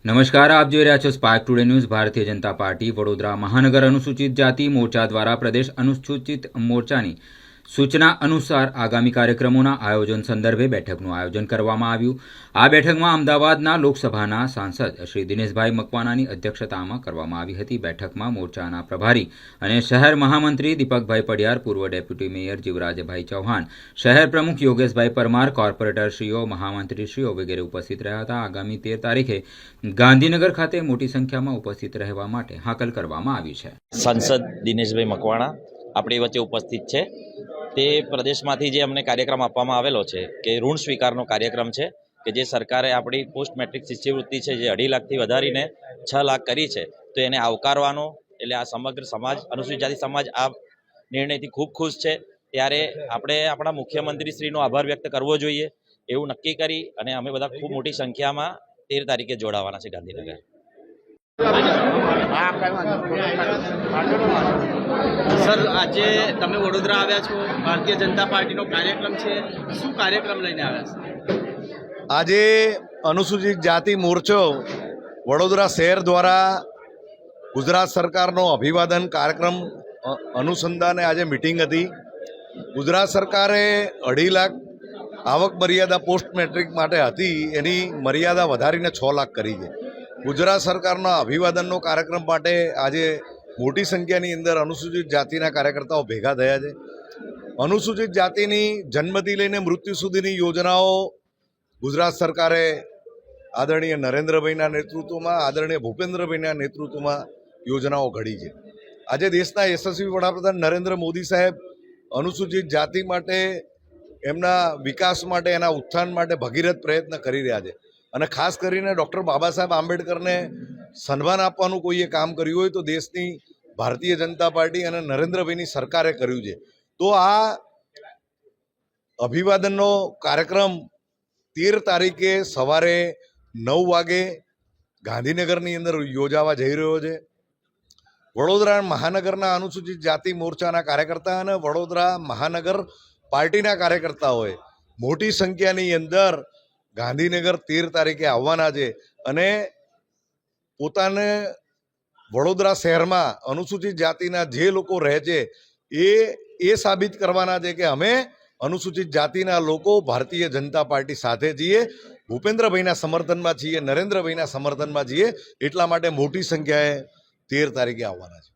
નમસ્કાર, આપ જોઈ રહ્યા છો spark today news. Bharatiya Janata party Vadodara મહાનગર અનુસૂચિત જાતિ મોરચા દ્વારા પ્રદેશ અનુસૂચિત મોરચાની સૂચના અનુસાર આગામી કાર્યક્રમોના આયોજન સંદર્ભે બેઠકનું આયોજન કરવામાં આવ્યું. આ બેઠકમાં અમદાવાદના લોકસભાના સાંસદ શ્રી દિનેશભાઈ મકવાણાની અધ્યક્ષતામાં કરવામાં આવી હતી. બેઠકમાં મોરચાના પ્રભારી અને શહેર મહામંત્રી દીપકભાઈ પડિયાર, પૂર્વ ડેપ્યુટી મેયર જીવરાજભાઈ ચૌહાણ, શહેર પ્રમુખ યોગેશભાઈ પરમાર, કોર્પોરેટરશ્રીઓ, મહામંત્રીશ્રીઓ વગેરે ઉપસ્થિત રહ્યા હતા. આગામી 13 તારીખે ગાંધીનગર ખાતે મોટી સંખ્યામાં ઉપસ્થિત રહેવા માટે હાકલ કરવામાં આવી છે. સાંસદ દિનેશભાઈ મકવાણા આપણી વચ્ચે ઉપસ્થિત છે. તે પ્રદેશમાંથી જે અમને કાર્યક્રમ આપવામાં આવેલો છે કે ઋણ સ્વીકારનો કાર્યક્રમ છે કે જે સરકારે આપણી પોસ્ટ મેટ્રિક શિષ્યવૃત્તિ છે જે 2.5 લાખથી વધારીને 6 લાખ કરી છે, તો એને આવકારવાનો, એટલે આ સમગ્ર સમાજ, અનુસૂચિત જાતિ સમાજ આ નિર્ણયથી ખૂબ ખુશ છે. ત્યારે આપણે આપણા મુખ્યમંત્રીશ્રીનો આભાર વ્યક્ત કરવો જોઈએ એવું નક્કી કરી અને અમે બધા ખૂબ મોટી સંખ્યામાં 13 તારીખે જોડાવાના છે ગાંધીનગર. સર, આજે તમે વડોદરા આવ્યા છો, ભારતીય જનતા પાર્ટીનો કાર્યક્રમ છે, શું કાર્યક્રમ લઈને આવ્યા છો? આજે અનુસૂચિત જાતિ મોરચો વડોદરા શહેર દ્વારા ગુજરાત સરકારનો અભિવાદન કાર્યક્રમ અનુસંધાને આજે મિટિંગ હતી. ગુજરાત સરકારે 2.5 લાખ આવક મર્યાદા પોસ્ટ મેટ્રિક માટે હતી, એની મર્યાદા વધારીને 6 લાખ કરી છે. ગુજરાત સરકારના અભિવાદનનો કાર્યક્રમ માટે આજે મોટી સંખ્યાની અંદર અનુસૂચિત જાતિના કાર્યકર્તાઓ ભેગા થયા છે. અનુસૂચિત જાતિની જન્મથી લઈને મૃત્યુ સુધીની યોજનાઓ ગુજરાત સરકારે આદરણીય નરેન્દ્રભાઈના નેતૃત્વમાં, આદરણીય ભૂપેન્દ્રભાઈના નેતૃત્વમાં યોજનાઓ ઘડી છે. આજે દેશના યશસ્વી વડાપ્રધાન નરેન્દ્ર મોદી સાહેબ અનુસૂચિત જાતિ માટે, એમના વિકાસ માટે, એના ઉત્થાન માટે ભગીરથ પ્રયત્ન કરી રહ્યા છે. અને ખાસ કરીને ડૉક્ટર બાબા સાહેબ આંબેડકરને સન્માન આપવાનું કોઈએ કામ કર્યું હોય તો દેશની ભારતીય જનતા પાર્ટી અને નરેન્દ્રભાઈની સરકારે કર્યું છે. તો આ અભિવાદનનો કાર્યક્રમ 13 તારીખે સવારે 9 વાગે ગાંધીનગરની અંદર યોજાવા જઈ રહ્યો છે. વડોદરા મહાનગરના અનુસૂચિત જાતિ મોરચાના કાર્યકર્તા અને વડોદરા મહાનગર પાર્ટીના કાર્યકર્તાઓએ મોટી સંખ્યાની અંદર ગાંધીનગર 13 તારીખે આવવાના છે અને પોતાને વડોદરા શહેરમાં અનુસૂચિત જાતિના જે લોકો રહે છે એ સાબિત કરવાના છે કે અમે અનુસૂચિત જાતિના લોકો ભારતીય જનતા પાર્ટી સાથે છીએ, ભૂપેન્દ્રભાઈના સમર્થનમાં છીએ, નરેન્દ્રભાઈના સમર્થનમાં છીએ. એટલા માટે મોટી સંખ્યાએ 13 તારીખે આવવાના છે.